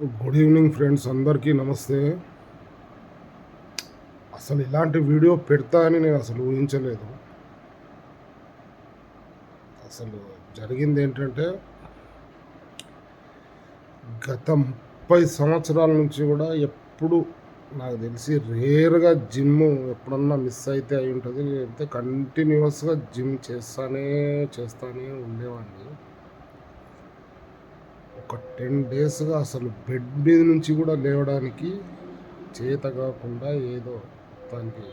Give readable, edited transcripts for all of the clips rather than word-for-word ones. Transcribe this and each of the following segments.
Good evening friends, అందరికీ నమస్తే. అసలు ఇలాంటి వీడియో పెడతా అని నేను అసలు ఊహించలేదు. అసలు జరిగింది ఏంటంటే, గత 30 సంవత్సరాల నుంచి కూడా ఎప్పుడు నాకు తెలిసి రేర్గా జిమ్ ఎప్పుడన్నా మిస్ అయితే అయి ఉంటుంది. నేనైతే కంటిన్యూస్గా జిమ్ చేస్తానే ఉండేవాడిని. ఒక 10 డేస్గా అసలు బెడ్ మీద నుంచి కూడా లేవడానికి చేత కాకుండా మొత్తానికి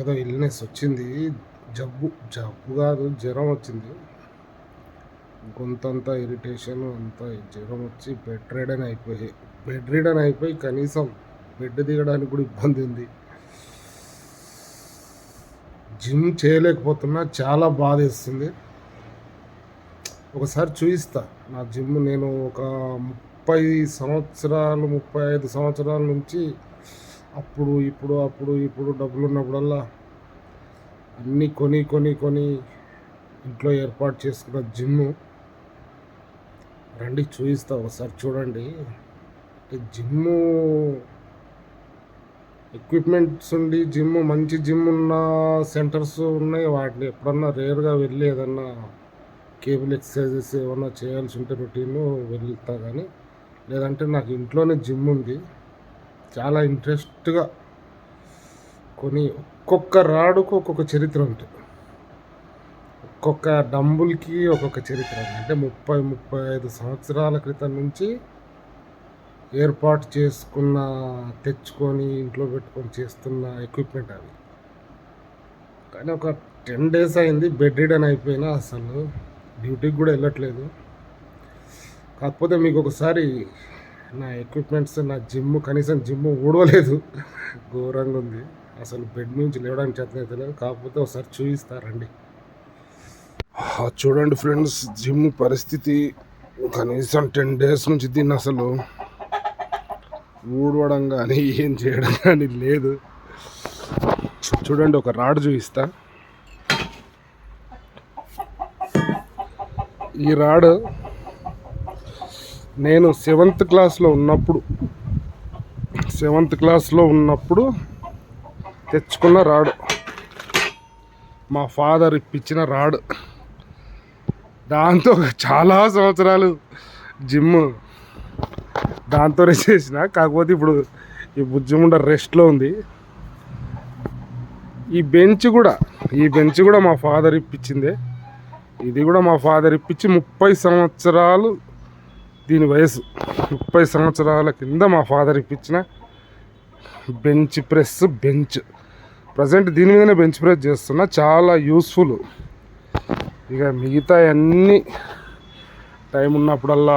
ఏదో ఇల్నెస్ వచ్చింది. జబ్బు కాదు, జ్వరం వచ్చింది. గొంతంతా ఇరిటేషన్ అంతా జ్వరం వచ్చి బెడ్ రీడన్ అయిపోయి కనీసం బెడ్ దిగడానికి కూడా ఇబ్బంది ఉంది. జిమ్ చేయలేకపోతున్నా, చాలా బాధేస్తుంది. ఒకసారి చూపిస్తా నా జిమ్. నేను ఒక 35 సంవత్సరాల నుంచి అప్పుడు ఇప్పుడు డబ్బులు ఉన్నప్పుడల్లా అన్నీ కొని ఇంట్లో ఏర్పాటు చేసుకున్న జిమ్ రండి చూపిస్తా, ఒకసారి చూడండి. జిమ్ ఎక్విప్మెంట్స్ ఉండి మంచి జిమ్ ఉన్న సెంటర్స్ ఉన్నాయి. వాటిని ఎప్పుడన్నా రేర్గా వెళ్ళి ఏదన్నా కేబుల్ ఎక్సర్సైజెస్ ఏమన్నా చేయాల్సి ఉంటే రొటీన్ వెళ్తా. కానీ లేదంటే నాకు ఇంట్లోనే జిమ్ ఉంది. చాలా ఇంట్రెస్ట్గా ఒక్కొక్క రాడుకు ఒక్కొక్క చరిత్ర ఉంటుంది. ఒక్కొక్క డంబుల్కి ఒక్కొక్క చరిత్ర. అంటే 35 సంవత్సరాల క్రితం నుంచి ఏర్పాటు తెచ్చుకొని ఇంట్లో పెట్టుకొని చేస్తున్న ఎక్విప్మెంట్ అవి. కానీ ఒక 10 డేస్ అయింది బెడ్ రీడన్ అయిపోయినా, అసలు డ్యూటీకి కూడా వెళ్ళట్లేదు. కాకపోతే మీకు ఒకసారి నా ఎక్విప్మెంట్స్, నా కనీసం జిమ్ ఊడవలేదు, ఘోరంగా ఉంది. అసలు బెడ్ నుంచి లేవడానికి చేతనైతలేదు. కాకపోతే ఒకసారి చూపిస్తారండి. చూడండి ఫ్రెండ్స్, జిమ్ పరిస్థితి. కనీసం 10 డేస్ నుంచి దీన్ని అసలు ఊడవడం కానీ ఏం చేయడం కానీ లేదు. చూడండి, ఒక రాడ్ చూపిస్తా. ఈ రాడ్ నేను 7th క్లాస్లో ఉన్నప్పుడు తెచ్చుకున్న రాడ్. మా ఫాదర్ ఇప్పించిన రాడ్. దాంతో చాలా సంవత్సరాలు జిమ్ దాంతోనే చేసిన. కాకపోతే ఇప్పుడు ఈ బుజ్జిముండ రెస్ట్లో ఉంది. ఈ బెంచ్ కూడా మా ఫాదర్ ఇప్పించిందే. ఇది కూడా మా ఫాదర్ ఇప్పించి 30 సంవత్సరాలు దీని వయసు. 30 సంవత్సరాల కింద మా ఫాదర్ ఇప్పించిన బెంచ్. ప్రజెంట్ దీని మీదనే బెంచ్ ప్రెస్ చేస్తున్నా. చాలా యూస్ఫుల్. ఇక మిగతా అన్నీ టైం ఉన్నప్పుడల్లా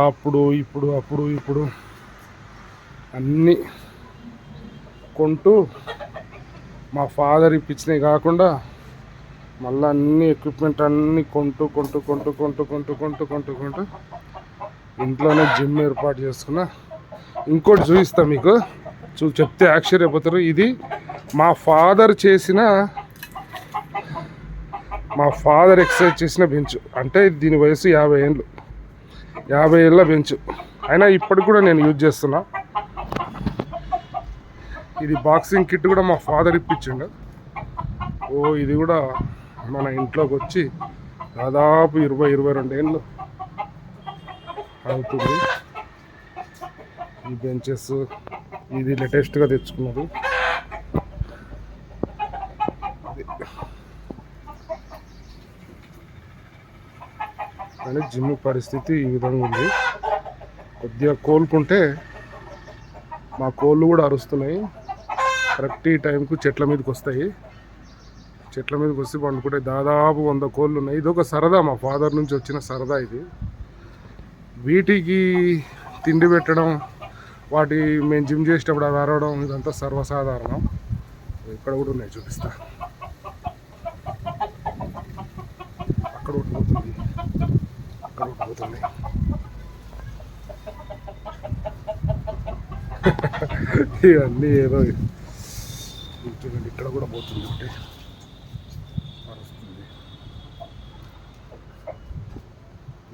ఇప్పుడు అన్నీ కొంటూ, మా ఫాదర్ ఇప్పించినవి కాకుండా మళ్ళీ అన్ని ఎక్విప్మెంట్ అన్నీ కొంటూ ఇంట్లోనే జిమ్ ఏర్పాటు చేసుకున్నా. ఇంకోటి చూపిస్తా మీకు, చెప్తే ఆశ్చర్యపోతారు. ఇది మా ఫాదర్ ఎక్సర్సైజ్ చేసిన బెంచ్. అంటే దీని వయసు 50 ఏళ్ళ బెంచ్. అయినా ఇప్పటికి కూడా నేను యూజ్ చేస్తున్నా. ఇది బాక్సింగ్ కిట్ కూడా మా ఫాదర్ ఇప్పించిండు. ఇది కూడా మన ఇంట్లోకి వచ్చి దాదాపు 22 ఏళ్ళు అవుతుంది. ఈ బెంచెస్ ఇది లేటెస్ట్గా తెచ్చుకున్నది. కానీ జిమ్ పరిస్థితి ఈ విధంగా ఉంది. కొద్దిగా కోలుకుంటే, మా కోళ్ళు కూడా అరుస్తున్నాయి. కరెక్ట్ ఈ టైంకు చెట్ల మీదకి వస్తాయి. చెట్ల మీదకి వస్తే పండుకుంటే దాదాపు 100 కోళ్ళు ఉన్నాయి. ఇది ఒక సరదా, మా ఫాదర్ నుంచి వచ్చిన సరదా ఇది. వీటికి తిండి పెట్టడం, మేము జిమ్ చేసేటప్పుడు అవి అరవడం, ఇదంతా సర్వసాధారణం. ఇక్కడ కూడా ఉన్నాయి, చూపిస్తా. అక్కడ పోతుంది. ఇవన్నీ ఏదో చూడండి, ఇక్కడ కూడా పోతుంది ఒకటి.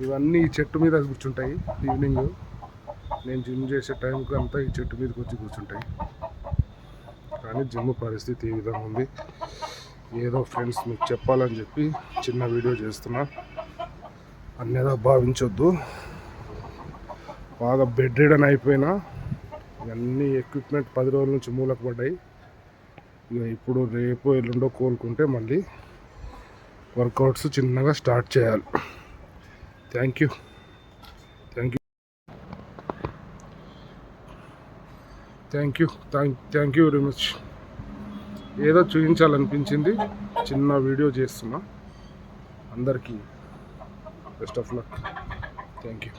ఇవన్నీ ఈ చెట్టు మీద కూర్చుంటాయి. ఈవినింగ్ నేను జిమ్ చేసే టైంకి అంతా ఈ చెట్టు మీదకి వచ్చి కూర్చుంటాయి. కానీ జిమ్ పరిస్థితి ఈ విధంగా ఉంది. ఏదో ఫ్రెండ్స్ మీకు చెప్పాలని చెప్పి చిన్న వీడియో చేస్తున్నా, అన్నేదో భావించొద్దు. బాగా బెడ్ రిడన్ అయిపోయినా ఇవన్నీ ఎక్విప్మెంట్ 10 రోజుల నుంచి మూలకు పడ్డాయి. ఇక ఇప్పుడు రేపు ఎల్లుండో కోలుకుంటే మళ్ళీ వర్కౌట్స్ చిన్నగా స్టార్ట్ చేయాలి. Thank you very much. ఏదో చూపించాలనిపించింది, చిన్న వీడియో చేస్తున్నా. అందరికీ best of luck. Thank you.